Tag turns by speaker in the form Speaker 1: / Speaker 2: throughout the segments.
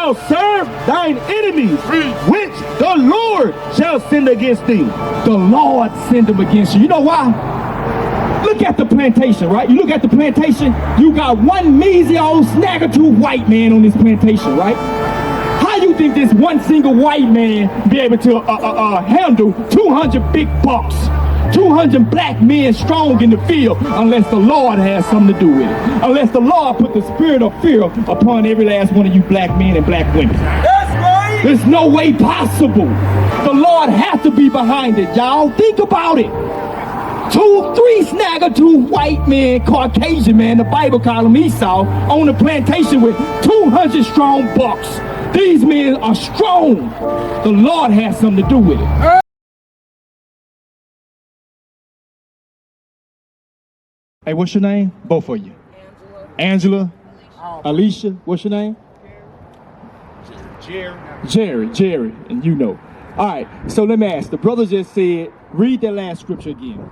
Speaker 1: shall serve thine enemies, which the Lord shall send against thee. The Lord send them against you. You know why? Look at the plantation, right? You look at the plantation, you got one measly old Snaggletoothed white man on this plantation, right? How you think this one single white man be able to handle 200 big bucks, 200 black men strong in the field, unless the Lord has something to do with it? Unless the Lord put the spirit of fear upon every last one of you black men and black women. That's right. There's no way possible. The Lord has to be behind it, y'all. Think about it. 2, 3 Snaggletoothed white men, Caucasian man, the Bible call him Esau, on the plantation with 200 strong bucks. These men are strong. The Lord has something to do with it. Hey, what's your name? Both of you. Angela. Alicia. What's your name? Jerry. And you know. All right, so let me ask. The brother just said, read that last scripture again.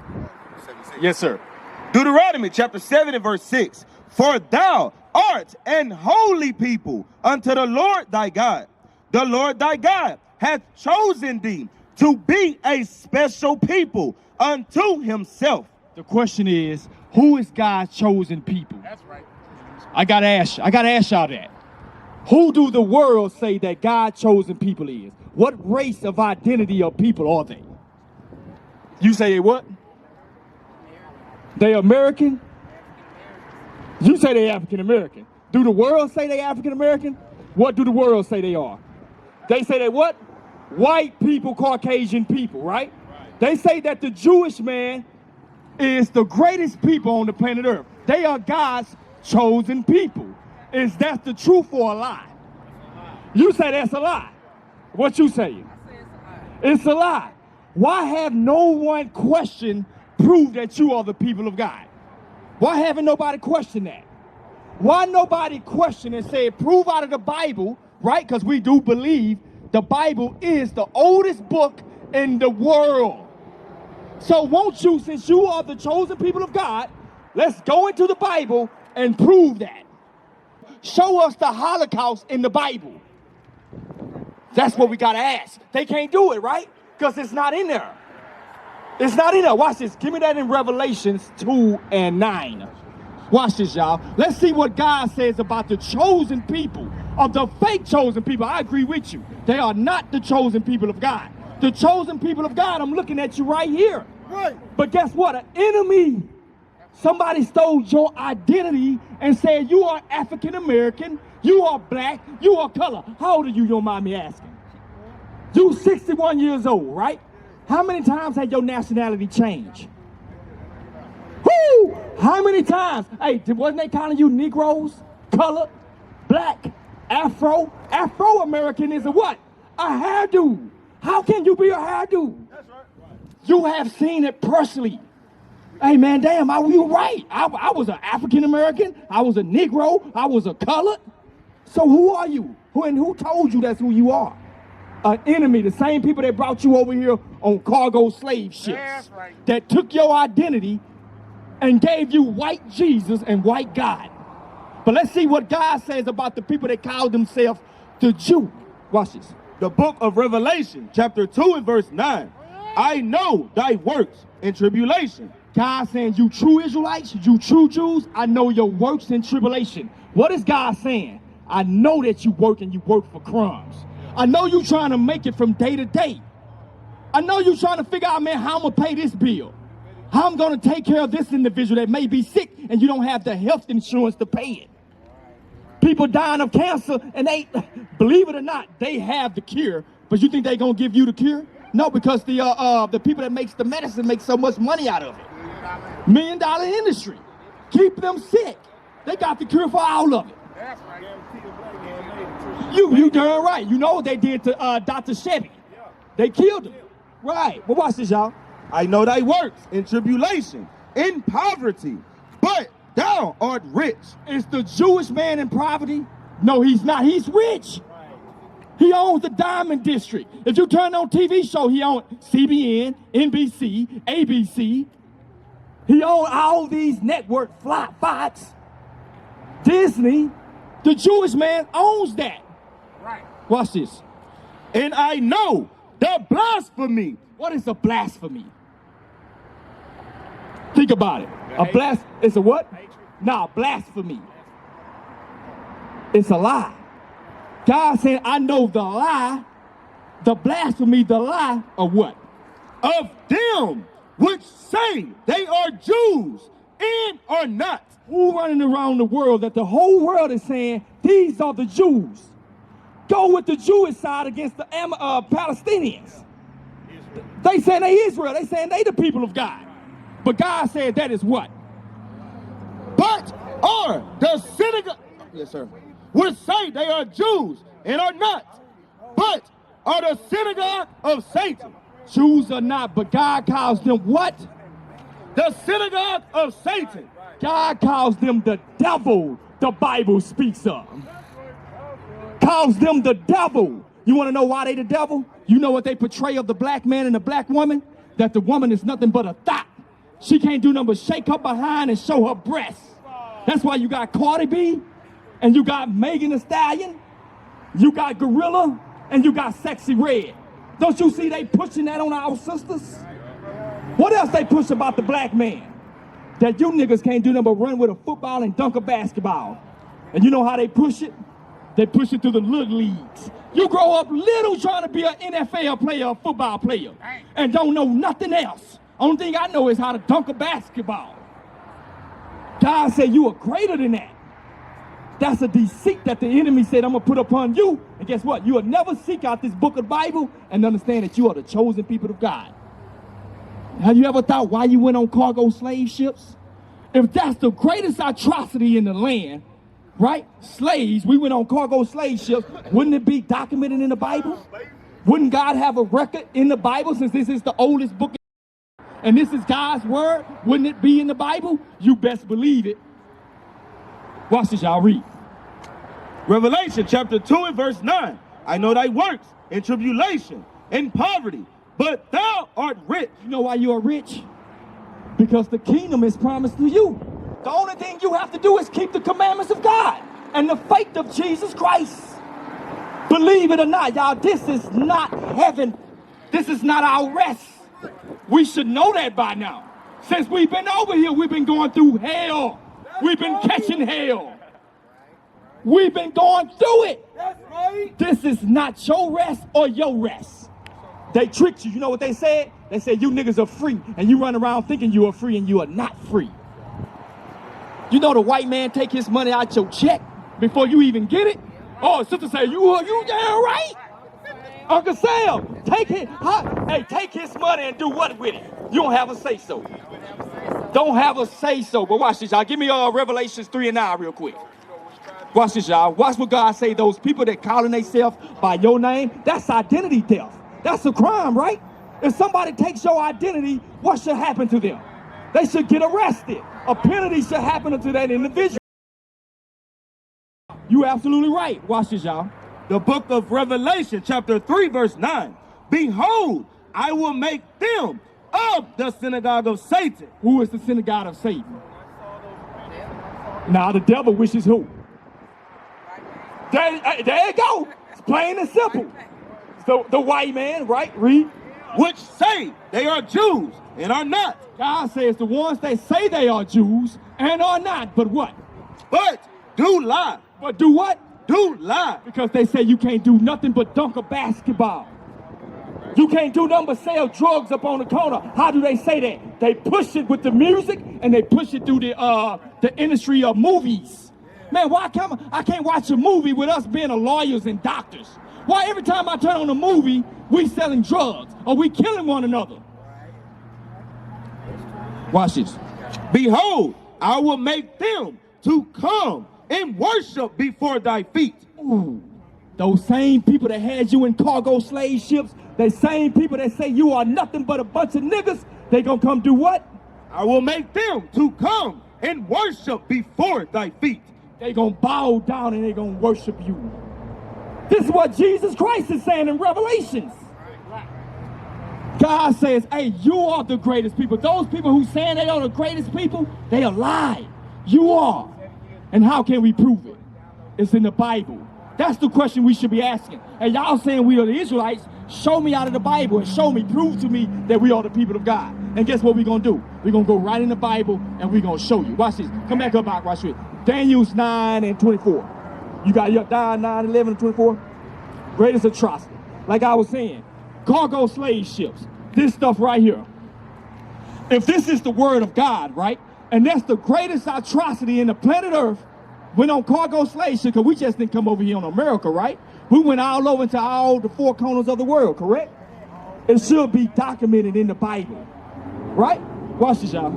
Speaker 2: Yes, sir. Deuteronomy chapter 7 and verse 6. For thou art an holy people unto the Lord thy God. The Lord thy God hath chosen thee to be a special people unto himself.
Speaker 1: The question is, who is God's chosen people?
Speaker 3: That's right.
Speaker 1: I gotta ask y'all that. Who do the world say that God's chosen people is? What race of identity of people are they? You say they what? They American? You say they African American. Do the world say they African American? What do the world say they are? They say they what? White people, Caucasian people, right? They say that the Jewish man is the greatest people on the planet Earth. They are God's chosen people. Is that the truth or a lie? You say that's a lie. What you saying?
Speaker 3: I say it's a lie.
Speaker 1: It's a lie. Why have no one questioned, prove that you are the people of God? Why haven't nobody questioned that? Why nobody questioned and said, prove out of the Bible, right? Because we do believe the Bible is the oldest book in the world. So won't you, since you are the chosen people of God, let's go into the Bible and prove that. Show us the Holocaust in the Bible. That's what we gotta ask. They can't do it, right? Because it's not in there. It's not in there. Watch this. Give me that in Revelations 2 and 9. Watch this, y'all. Let's see what God says about the chosen people, of the fake chosen people. I agree with you. They are not the chosen people of God. The chosen people of God, I'm looking at you right here.
Speaker 3: Right.
Speaker 1: But guess what? An enemy. Somebody stole your identity and said you are African American, you are black, you are color. How old are you, don't mind me asking? You 61 years old, right? How many times had your nationality changed? Woo! How many times? Hey, wasn't they calling you Negroes, color, black, Afro? Afro-American is a what? A hairdo. How can you be a hairdo?
Speaker 3: That's right.
Speaker 1: You have seen it personally. Hey man, damn, you right. I was an African American, I was a Negro, I was a colored. So who are you? Who told you that's who you are? An enemy, the same people that brought you over here on cargo slave ships.
Speaker 3: That's right.
Speaker 1: That took your identity and gave you white Jesus and white God. But let's see what God says about the people that called themselves the Jew. Watch this.
Speaker 2: The book of Revelation, chapter 2 and verse 9. I know thy works in tribulation.
Speaker 1: God saying, you true Israelites, you true Jews, I know your works in tribulation. What is God saying? I know that you work and you work for crumbs. I know you trying to make it from day to day. I know you trying to figure out, man, how I'm going to pay this bill. How I'm going to take care of this individual that may be sick and you don't have the health insurance to pay it. People dying of cancer and they, believe it or not, they have the cure. But you think they going to give you the cure? No, because the people that makes the medicine make so much money out of it. $1 million industry. Keep them sick. They got the cure for all of it.
Speaker 3: That's right.
Speaker 1: You darn right. You know what they did to Dr. Chevy. They killed him. Right. But watch this, y'all.
Speaker 2: I know thy works in tribulation, in poverty, but thou art rich.
Speaker 1: Is the Jewish man in poverty? No, he's not. He's rich. He owns the Diamond District. If you turn on TV show, he owns CBN, NBC, ABC. He owns all these networks, Fox, Disney. The Jewish man owns that. Watch this.
Speaker 2: And I know the blasphemy.
Speaker 1: What is a blasphemy? Think about it. It's a what? Nah, blasphemy. It's a lie. God said, I know the lie, the blasphemy, the lie of what?
Speaker 2: Of them which say they are Jews and are not.
Speaker 1: Who running around the world that the whole world is saying, these are the Jews? Go with the Jewish side against the Palestinians. They saying they Israel. They saying they the people of God. But God said that is what?
Speaker 2: But are the synagogue, yes sir, which say they are Jews and are not, but are the synagogue of Satan.
Speaker 1: Jews are not, but God calls them what?
Speaker 2: The synagogue of Satan.
Speaker 1: God calls them the devil, the Bible speaks of. Calls them the devil. You want to know why they the devil? You know what they portray of the black man and the black woman? That the woman is nothing but a thought. She can't do nothing but shake her behind and show her breasts. That's why you got Cardi B, and you got Megan Thee Stallion, you got Gorilla, and you got Sexy Red. Don't you see they pushing that on our sisters? What else they push about the black man? That you niggas can't do nothing but run with a football and dunk a basketball. And you know how they push it? They push it through the little leagues. You grow up little trying to be an NFL player, a football player, and don't know nothing else. Only thing I know is how to dunk a basketball. God said you are greater than that. That's a deceit that the enemy said I'm going to put upon you. And guess what? You will never seek out this book of the Bible and understand that you are the chosen people of God. Have you ever thought why you went on cargo slave ships? If that's the greatest atrocity in the land, right? Slaves, we went on cargo slave ships. Wouldn't it be documented in the Bible? Wouldn't God have a record in the Bible since this is the oldest book and this is God's word? Wouldn't it be in the Bible? You best believe it. Watch this, y'all read.
Speaker 2: Revelation chapter 2 and verse 9. I know thy works in tribulation, in poverty, but thou art rich.
Speaker 1: You know why you are rich? Because the kingdom is promised to you. The only thing you have to do is keep the commandments of God and the faith of Jesus Christ. Believe it or not, y'all, this is not heaven. This is not our rest. We should know that by now. Since we've been over here, we've been going through hell. We've been catching hell. We've been going through it. This is not your rest or your rest. They tricked you. You know what they said? They said you niggas are free, and you run around thinking you are free, and you are not free. You know the white man take his money out your check before you even get it? Oh, sister say, you damn right? Uncle Sam, take his money and do what with it? You don't have a say-so. Don't have a say-so. But watch this, y'all. Give me Revelations 3 and 9 real quick. Watch this, y'all. Watch what God say. Those people that calling themselves by your name, that's identity theft. That's a crime, right? If somebody takes your identity, what should happen to them? They should get arrested. A penalty should happen to that individual. You absolutely right. Watch this, y'all.
Speaker 2: The book of Revelation chapter 3 verse 9. Behold, I will make them of the synagogue of Satan.
Speaker 1: Who is the synagogue of Satan? Now the devil wishes who? There you go. It's plain and simple. So the white man, right? Read.
Speaker 2: Which say they are Jews and are not.
Speaker 1: God says the ones that say they are Jews and are not, but what?
Speaker 2: But do lie.
Speaker 1: But do what?
Speaker 2: Do lie.
Speaker 1: Because they say you can't do nothing but dunk a basketball. You can't do nothing but sell drugs up on the corner. How do they say that? They push it with the music and they push it through the industry of movies. Man, why I can't watch a movie with us being lawyers and doctors? Why every time I turn on a movie, we selling drugs or we killing one another? Watch this.
Speaker 2: Behold, I will make them to come and worship before thy feet.
Speaker 1: Ooh, those same people that had you in cargo slave ships, the same people that say you are nothing but a bunch of niggas, they gonna come do what?
Speaker 2: I will make them to come and worship before thy feet.
Speaker 1: They gonna bow down and they gonna worship you. This is what Jesus Christ is saying in Revelations. God says, hey, you are the greatest people. Those people who saying they are the greatest people, they are lying. You are. And how can we prove it? It's in the Bible. That's the question we should be asking. And y'all saying we are the Israelites, show me out of the Bible and show me, prove to me that we are the people of God. And guess what we're going to do? We're going to go right in the Bible and we're going to show you. Watch this. Come back up, watch this. Daniel 9 and 24. You got your 9, 11, and 24? Greatest atrocity. Like I was saying, cargo slave ships. This stuff right here. If this is the word of God, right? And that's the greatest atrocity in the planet Earth, went on cargo slave ships, because we just didn't come over here on America, right? We went all over into all the four corners of the world, correct? It should be documented in the Bible, right? Watch this, y'all.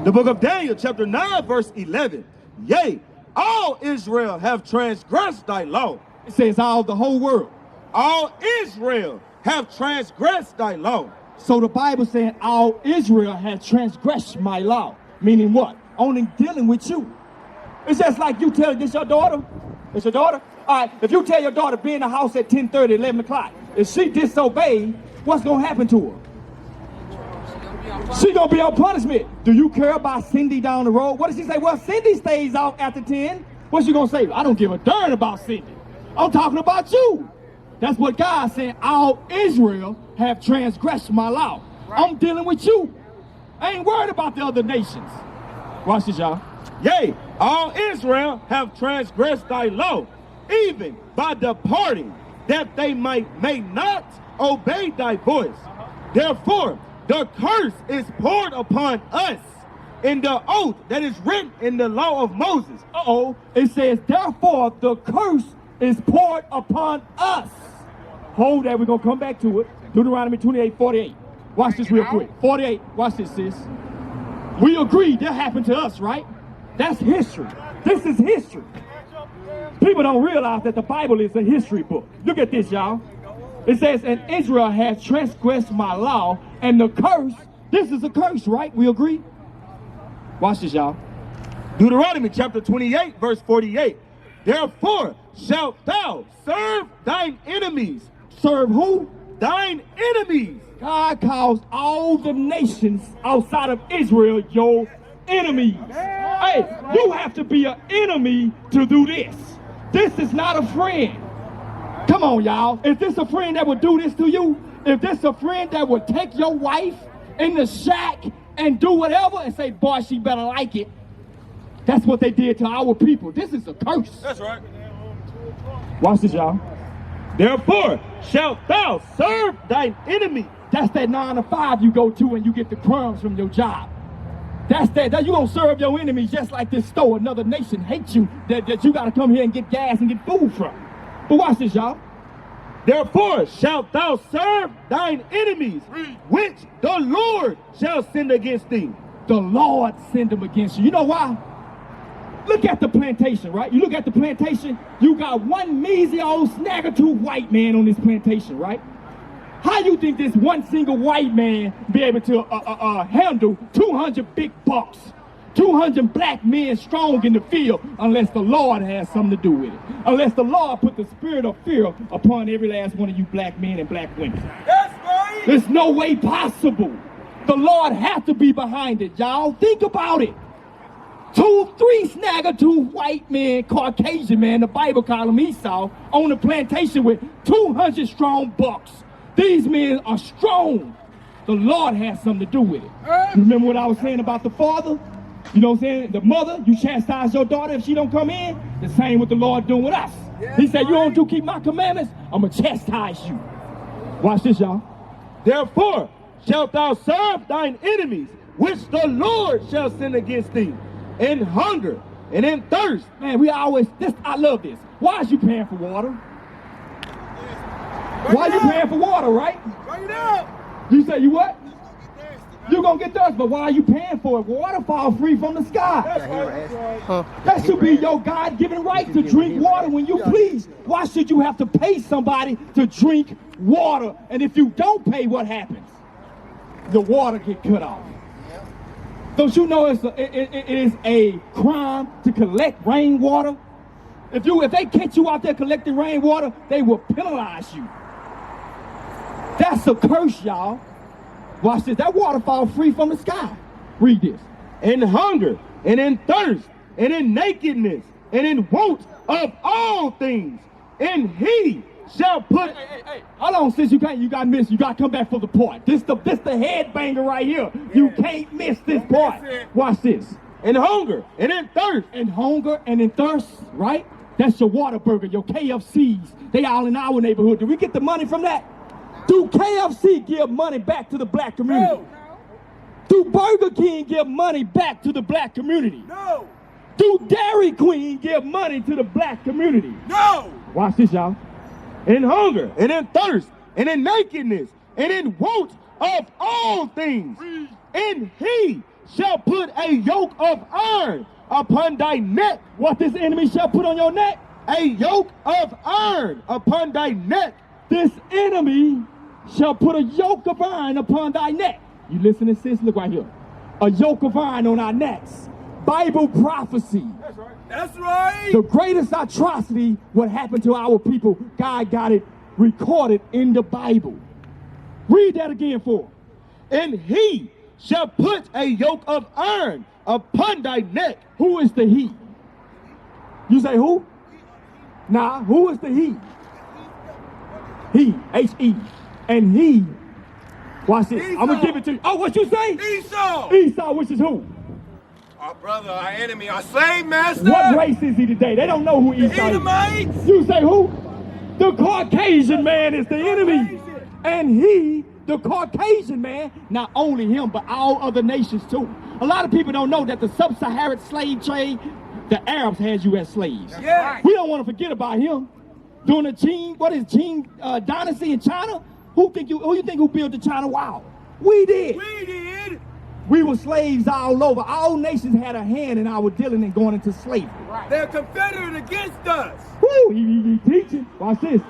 Speaker 2: The book of Daniel, chapter 9, verse 11. Yea, all Israel have transgressed thy law.
Speaker 1: It says all the whole world.
Speaker 2: All Israel have transgressed thy law.
Speaker 1: So the Bible saying all Israel has transgressed my law. Meaning what? Only dealing with you. It's just like you tell this your daughter. It's your daughter? All right, if you tell your daughter be in the house at 10:30, 11 o'clock, if she disobey, what's going to happen to her? She going to be on punishment. Do you care about Cindy down the road? What does she say? Well, Cindy stays out after 10. What's she going to say? I don't give a darn about Cindy. I'm talking about you. That's what God said. All Israel have transgressed my law. Right. I'm dealing with you. I ain't worried about the other nations. Watch this, y'all.
Speaker 2: Yea, all Israel have transgressed thy law, even by departing, that they may not obey thy voice. Therefore, the curse is poured upon us in the oath that is written in the law of Moses.
Speaker 1: It says, therefore, the curse is poured upon us. Hold that, we're going to come back to it. Deuteronomy 28:48. Watch this real quick. 48, watch this, sis. We agree that happened to us, right? That's history. This is history. People don't realize that the Bible is a history book. Look at this, y'all. It says, and Israel has transgressed my law, and the curse, this is a curse, right? We agree? Watch this, y'all.
Speaker 2: Deuteronomy chapter 28, verse 48. Therefore shalt thou serve thine enemies.
Speaker 1: Serve who?
Speaker 2: Thine enemies.
Speaker 1: God calls all the nations outside of Israel your enemies. Hey, you have to be an enemy to do this. This is not a friend. Come on, y'all. Is this a friend that would do this to you? Is this a friend that would take your wife in the shack and do whatever and say, boy, she better like it? That's what they did to our people. This is a curse.
Speaker 2: That's right.
Speaker 1: Watch this, y'all.
Speaker 2: Therefore shalt thou serve thine enemy.
Speaker 1: That's that 9 to 5 you go to and you get the crumbs from your job. That's that you gonna serve your enemies just like this store. Another nation hates you that you gotta come here and get gas and get food from. But watch this, y'all.
Speaker 2: Therefore shalt thou serve thine enemies, which the Lord shall send against thee.
Speaker 1: The Lord send them against you. You know why? Look at the plantation, right? You look at the plantation, you got one measly old Snaggletoothed white man on this plantation, right? How you think this one single white man be able to handle 200 big bucks, 200 black men strong in the field, unless the Lord has something to do with it? Unless the Lord put the spirit of fear upon every last one of you black men and black women.
Speaker 2: That's right.
Speaker 1: There's no way possible. The Lord has to be behind it, y'all. Think about it. 2, 3 Snaggletoothed white men, Caucasian man, the Bible call him Esau, on the plantation with 200 strong bucks. These men are strong. The Lord has something to do with it. You remember what I was saying about the father? You know what I'm saying? The mother, you chastise your daughter if she don't come in. The same with the Lord doing with us. He said, you don't keep my commandments, I'm going to chastise you. Watch this, y'all.
Speaker 2: Therefore shalt thou serve thine enemies, which the Lord shall send against thee, in hunger and in thirst.
Speaker 1: Man, I love this. Why is you paying for water? Why you paying for water, right?
Speaker 2: Bring it up.
Speaker 1: You say you what? You're going to get thirsty, but why are you paying for it? Water fall free from the sky. That should be your God-given right to drink water when you please. Why should you have to pay somebody to drink water? And if you don't pay, what happens? The water get cut off. Don't you know it is a crime to collect rainwater? If they catch you out there collecting rainwater, they will penalize you. That's a curse, y'all. Watch this. That water falls free from the sky. Read this.
Speaker 2: In hunger and in thirst and in nakedness and in want of all things
Speaker 1: And he shall put. Hey. Hold on, sis. You gotta miss. You gotta come back for the part. This the headbanger right here. Yeah. You can't miss this part. Watch this.
Speaker 2: In hunger and in thirst.
Speaker 1: In hunger and in thirst, right? That's your Whataburger, your KFCs. They all in our neighborhood. Do we get the money from that? Do KFC give money back to the black community?
Speaker 2: No.
Speaker 1: Do Burger King give money back to the black community?
Speaker 2: No.
Speaker 1: Do Dairy Queen give money to the black community?
Speaker 2: No.
Speaker 1: Watch this, y'all.
Speaker 2: In hunger and in thirst and in nakedness and in want of all things. And he shall put a yoke of iron upon thy neck.
Speaker 1: What this enemy shall put on your neck?
Speaker 2: A yoke of iron upon thy neck.
Speaker 1: This enemy shall put a yoke of iron upon thy neck. You listening, sis? Look right here. A yoke of iron on our necks. Bible prophecy.
Speaker 2: That's right. That's right.
Speaker 1: The greatest atrocity, what happened to our people, God got it recorded in the Bible. Read that again for him.
Speaker 2: And he shall put a yoke of iron upon thy neck.
Speaker 1: Who is the he? You say who? Nah, who is the he? He, H-E. And he, watch this.
Speaker 2: Esau.
Speaker 1: I'm going to give it to you. Oh, what you say?
Speaker 2: Esau.
Speaker 1: Esau, which is who?
Speaker 2: Our brother, our enemy, our slave master.
Speaker 1: What race is he today? They don't know who Esau
Speaker 2: Edomites.
Speaker 1: is. You say who? The Caucasian man is the enemy. And he, the Caucasian man, not only him, but all other nations too. A lot of people don't know that the sub-Saharan slave trade, the Arabs had you as slaves.
Speaker 2: Yeah.
Speaker 1: We don't want to forget about him. During the Qing dynasty in China, who you think who built the China Wall? We did.
Speaker 2: We did.
Speaker 1: We were slaves all over. All nations had a hand in our dealing and going into slavery.
Speaker 2: Right. They're Confederate against us.
Speaker 1: Woo, he teaching. Watch this.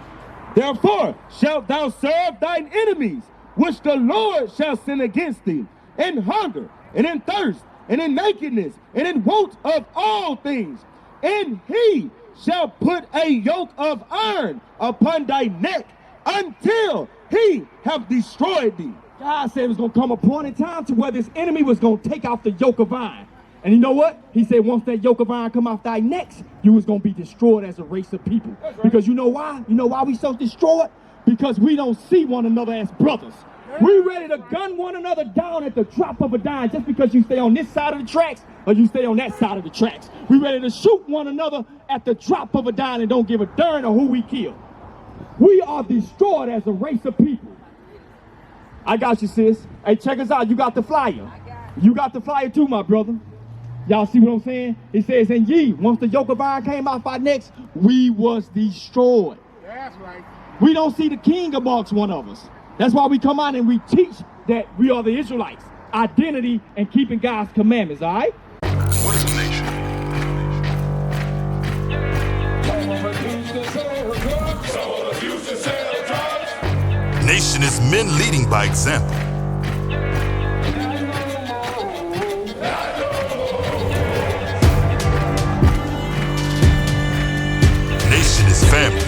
Speaker 2: Therefore shalt thou serve thine enemies, which the Lord shall send against thee, in hunger, and in thirst, and in nakedness, and in want of all things. And he shall put a yoke of iron upon thy neck, until he have destroyed thee.
Speaker 1: God said it was going to come a point in time to where this enemy was going to take off the yoke of iron. And you know what? He said once that yoke of iron come off thy necks, you was going to be destroyed as a race of people. Right. Because you know why? You know why we so destroyed? Because we don't see one another as brothers. We ready to gun one another down at the drop of a dime just because you stay on this side of the tracks or you stay on that side of the tracks. We ready to shoot one another at the drop of a dime and don't give a darn on who we kill. We are destroyed as a race of people. I got you, sis. Hey, check us out. You got the flyer. You got the flyer too, my brother. Y'all see what I'm saying? It says, and ye, once the yoke of iron came off our necks, we was destroyed.
Speaker 2: That's right.
Speaker 1: We don't see the king amongst one of us. That's why we come out and we teach that we are the Israelites. Identity and keeping God's commandments, all right?
Speaker 3: What is the nation? Nation is men leading by example. Nation is family.